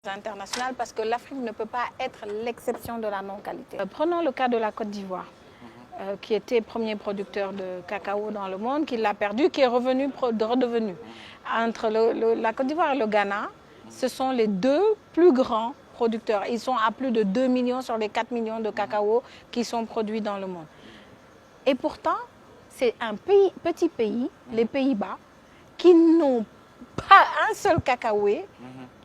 internationales parce que l'Afrique ne peut pas être l'exception de la non-qualité. Prenons le cas de la Côte d'Ivoire, qui était premier producteur de cacao dans le monde, qui l'a perdu, qui est redevenu. Entre la Côte d'Ivoire et le Ghana, ce sont les deux plus grands producteurs. Ils sont à plus de 2 millions sur les 4 millions de cacao qui sont produits dans le monde. Et pourtant, c'est un petit pays, les Pays-Bas, qui n'ont pas un seul cacaoyer,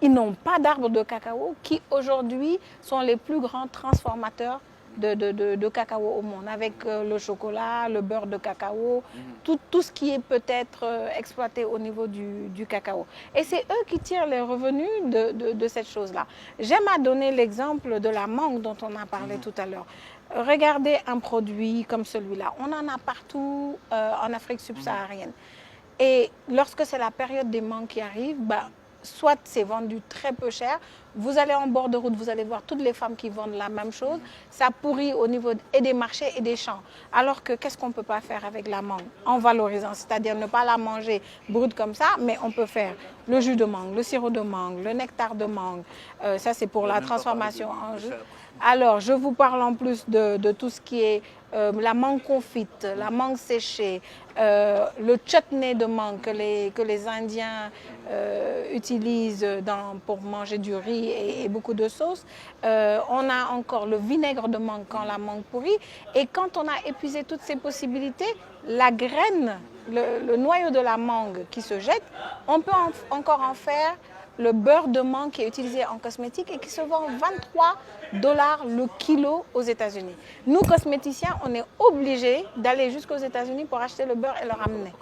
ils n'ont pas d'arbres de cacao, qui aujourd'hui sont les plus grands transformateurs de cacao au monde, avec le chocolat, le beurre de cacao, tout ce qui est peut-être exploité au niveau du cacao. Et c'est eux qui tirent les revenus de cette chose-là. J'aime à donner l'exemple de la mangue dont on a parlé tout à l'heure. Regardez un produit comme celui-là. On en a partout en Afrique subsaharienne. Et lorsque c'est la période des mangues qui arrive, soit c'est vendu très peu cher, vous allez en bord de route, vous allez voir toutes les femmes qui vendent la même chose, ça pourrit au niveau et des marchés et des champs. Alors que qu'est-ce qu'on ne peut pas faire avec la mangue en valorisant, c'est-à-dire ne pas la manger brute comme ça, mais on peut faire le jus de mangue, le sirop de mangue, le nectar de mangue, ça c'est pour la transformation en jus. Alors, je vous parle en plus de tout ce qui est la mangue confite, la mangue séchée, le chutney de mangue que les Indiens utilisent pour manger du riz et beaucoup de sauces. On a encore le vinaigre de mangue quand la mangue pourrit. Et quand on a épuisé toutes ces possibilités, la graine, le noyau de la mangue qui se jette, on peut encore en faire le beurre de mangue qui est utilisé en cosmétique et qui se vend 23 $ le kilo aux États-Unis. Nous, cosméticiens, on est obligés d'aller jusqu'aux États-Unis pour acheter le beurre et le ramener.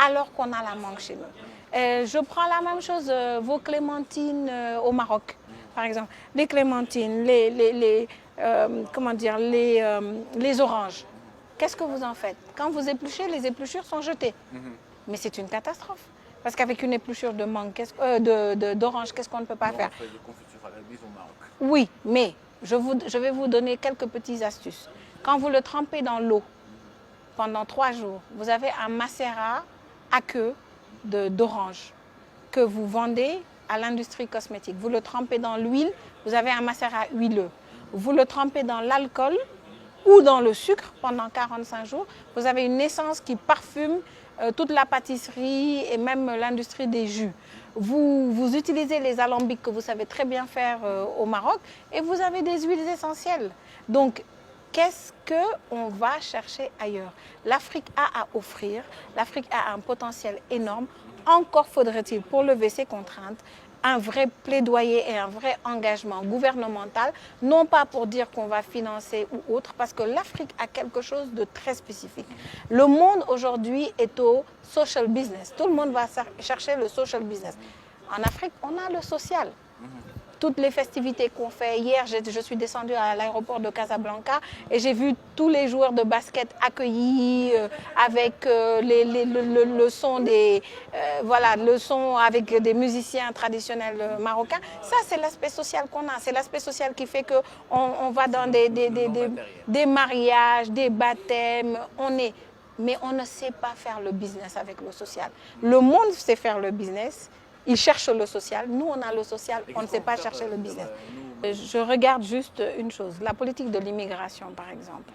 Alors qu'on a la mangue chez nous. Je prends la même chose, vos clémentines au Maroc, par exemple. Les clémentines, les oranges. Qu'est-ce que vous en faites? Quand vous épluchez, les épluchures sont jetées. Mais c'est une catastrophe. Parce qu'avec une épluchure de mangue, d'orange, qu'est-ce qu'on ne peut pas faire? On fait des confitures à la bise au Maroc. Oui, mais je vais vous donner quelques petites astuces. Quand vous le trempez dans l'eau pendant 3 jours, vous avez un macérat à queue d'orange que vous vendez à l'industrie cosmétique. Vous le trempez dans l'huile, vous avez un macérat huileux. Vous le trempez dans l'alcool ou dans le sucre pendant 45 jours. Vous avez une essence qui parfume toute la pâtisserie et même l'industrie des jus. Vous utilisez les alambics que vous savez très bien faire au Maroc et vous avez des huiles essentielles. Donc, qu'est-ce qu'on va chercher ailleurs? L'Afrique a à offrir, l'Afrique a un potentiel énorme. Encore faudrait-il, pour lever ces contraintes, un vrai plaidoyer et un vrai engagement gouvernemental, non pas pour dire qu'on va financer ou autre, parce que l'Afrique a quelque chose de très spécifique. Le monde aujourd'hui est au social business. Tout le monde va chercher le social business. En Afrique, on a le social. Toutes les festivités qu'on fait. Hier, je suis descendue à l'aéroport de Casablanca et j'ai vu tous les joueurs de basket accueillis avec le son le son avec des musiciens traditionnels marocains. Ça, c'est l'aspect social qu'on a. C'est l'aspect social qui fait qu'on va dans des mariages, des baptêmes. Mais on ne sait pas faire le business avec le social. Le monde sait faire le business. Ils cherchent le social. Nous, on a le social, on ne sait pas chercher le business. Je regarde juste une chose, la politique de l'immigration, par exemple.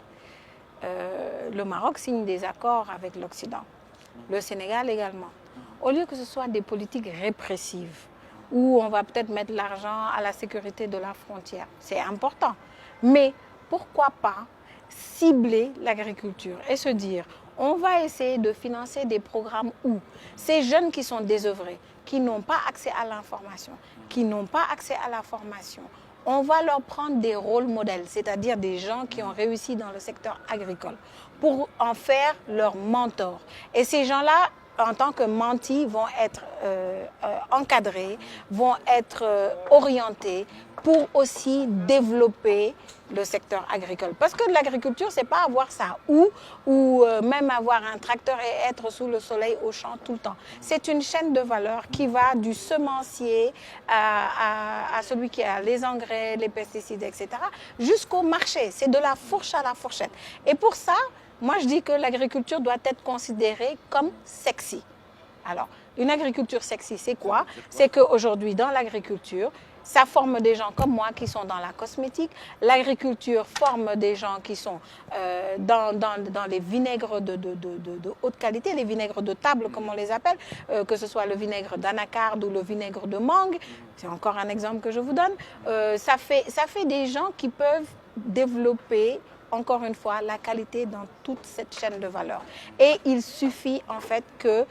Le Maroc signe des accords avec l'Occident, le Sénégal également. Au lieu que ce soit des politiques répressives, où on va peut-être mettre l'argent à la sécurité de la frontière, c'est important. Mais pourquoi pas cibler l'agriculture et se dire, on va essayer de financer des programmes où ces jeunes qui sont désœuvrés, qui n'ont pas accès à l'information, qui n'ont pas accès à la formation, on va leur prendre des rôles modèles, c'est-à-dire des gens qui ont réussi dans le secteur agricole, pour en faire leurs mentors. Et ces gens-là, en tant que mentis, vont être encadrés, vont être orientés pour aussi développer le secteur agricole. Parce que l'agriculture, c'est pas avoir ça ou même avoir un tracteur et être sous le soleil au champ tout le temps. C'est une chaîne de valeur qui va du semencier à celui qui a les engrais, les pesticides, etc., jusqu'au marché. C'est de la fourche à la fourchette. Et pour ça, moi, je dis que l'agriculture doit être considérée comme sexy. Alors, une agriculture sexy, c'est quoi? C'est qu'aujourd'hui, dans l'agriculture, Ça forme des gens comme moi qui sont dans la cosmétique. L'agriculture forme des gens qui sont dans les vinaigres de haute qualité, les vinaigres de table comme on les appelle, que ce soit le vinaigre d'anacarde ou le vinaigre de mangue. C'est encore un exemple que je vous donne. Ça fait des gens qui peuvent développer, encore une fois, la qualité dans toute cette chaîne de valeur. Et il suffit en fait que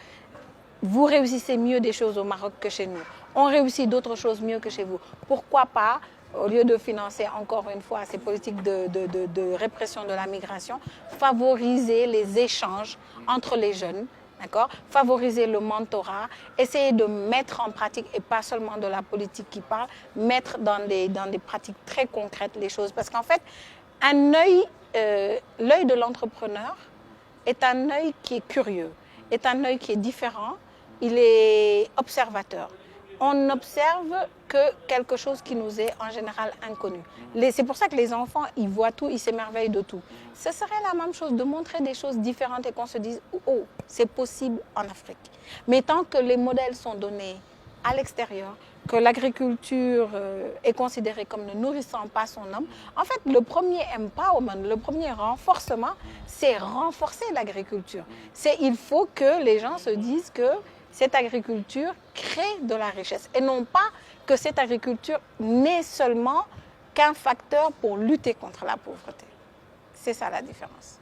vous réussissez mieux des choses au Maroc que chez nous. On réussit d'autres choses mieux que chez vous. Pourquoi pas, au lieu de financer encore une fois ces politiques de répression de la migration, favoriser les échanges entre les jeunes, d'accord? Favoriser le mentorat, essayer de mettre en pratique, et pas seulement de la politique qui parle, mettre dans des pratiques très concrètes les choses. Parce qu'en fait, l'œil de l'entrepreneur est un œil qui est curieux, est un œil qui est différent, il est observateur. On n'observe que quelque chose qui nous est en général inconnu. C'est pour ça que les enfants, ils voient tout, ils s'émerveillent de tout. Ce serait la même chose de montrer des choses différentes et qu'on se dise « Oh, c'est possible en Afrique ». Mais tant que les modèles sont donnés à l'extérieur, que l'agriculture est considérée comme ne nourrissant pas son homme, en fait, le premier empowerment, le premier renforcement, c'est renforcer l'agriculture. Il faut que les gens se disent que cette agriculture crée de la richesse et non pas que cette agriculture n'est seulement qu'un facteur pour lutter contre la pauvreté. C'est ça la différence.